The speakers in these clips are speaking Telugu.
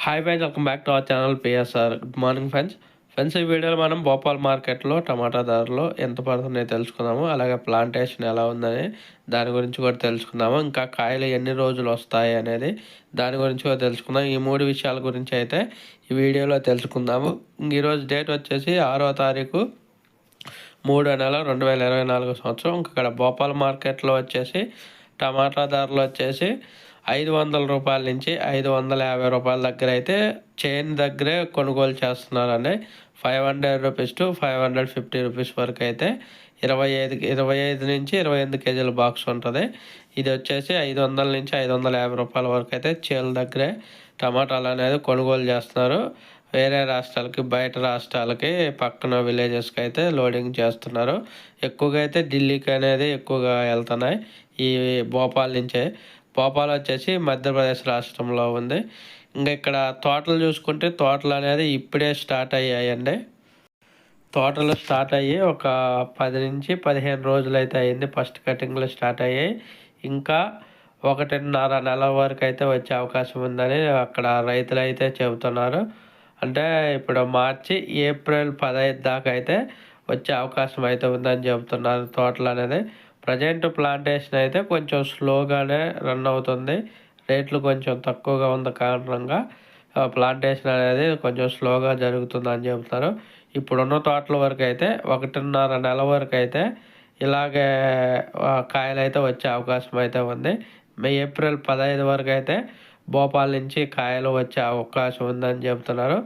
Hi friends, welcome back to our channel PSR. Good morning friends. ఈ వీడియోలో మనం భోపాల్ మార్కెట్లో టమాటా ధరలు ఎంత పడుతున్నాయో తెలుసుకుందాము. అలాగే ప్లాంటేషన్ ఎలా ఉందని దాని గురించి కూడా తెలుసుకుందాము. ఇంకా కాయలు ఎన్ని రోజులు వస్తాయి అనేది దాని గురించి కూడా తెలుసుకుందాం. ఈ 3 విషయాల గురించి అయితే ఈ వీడియోలో తెలుసుకుందాము. ఈరోజు డేట్ వచ్చేసి 6వ తారీఖు 3వ నెల 2024 సంవత్సరం. ఇక్కడ భోపాల్ మార్కెట్లో వచ్చేసి టమాటా ధరలు వచ్చేసి 500 రూపాయల నుంచి 550 రూపాయల దగ్గర అయితే చైన్ దగ్గరే కొనుగోలు చేస్తున్నారండి. 500 రూపీస్ టు 550 రూపీస్ వరకు అయితే 25 నుంచి 28 కేజీల బాక్స్ ఉంటుంది. ఇది వచ్చేసి 500 నుంచి 550 రూపాయల వరకు అయితే చేల దగ్గరే టమాటాలు అనేది కొనుగోలు చేస్తున్నారు. వేరే రాష్ట్రాలకి, బయట రాష్ట్రాలకి, పక్కన విలేజెస్కి అయితే లోడింగ్ చేస్తున్నారు. ఎక్కువగా అయితే ఢిల్లీకి అనేది ఎక్కువగా వెళ్తున్నాయి. ఈ భోపాల్ నుంచే. భోపాల్ వచ్చేసి మధ్యప్రదేశ్ రాష్ట్రంలో ఉంది. ఇంకా ఇక్కడ తోటలు చూసుకుంటే తోటలు అనేది ఇప్పుడే స్టార్ట్ అయ్యాయండి. తోటలు స్టార్ట్ అయ్యి ఒక 10 నుంచి 15 రోజులు అయితే అయింది. ఫస్ట్ కటింగ్లు స్టార్ట్ అయ్యాయి. ఇంకా 1.5 నెల వరకు అయితే వచ్చే అవకాశం ఉందని అక్కడ రైతులు అయితే చెబుతున్నారు. అంటే ఇప్పుడు మార్చి, ఏప్రిల్ 15 దాకా అయితే వచ్చే అవకాశం అయితే ఉందని చెబుతున్నారు తోటలు అనేది. ప్రజెంట్ ప్లాంటేషన్ అయితే కొంచెం స్లోగానే రన్ అవుతుంది. రేట్లు కొంచెం తక్కువగా ఉన్న కారణంగా ప్లాంటేషన్ అనేది కొంచెం స్లోగా జరుగుతుందని చెబుతారు. ఇప్పుడున్న తోటల వరకు అయితే 1.5 నెల వరకు అయితే ఇలాగే కాయలు అయితే వచ్చే అవకాశం అయితే ఉంది. ఏప్రిల్ 15 వరకు అయితే భోపాల్ నుంచి కాయలు వచ్చే అవకాశం ఉందని చెబుతున్నారు.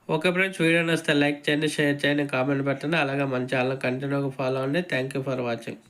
ఓకే ఫ్రెండ్స్, వీడియో నచ్చితే లైక్ చేయండి, షేర్ చేయండి, కామెంట్ పెట్టండి. అలాగే మన ఛానల్ కంటిన్యూగా ఫాలో అవ్వండి. Thank you for watching.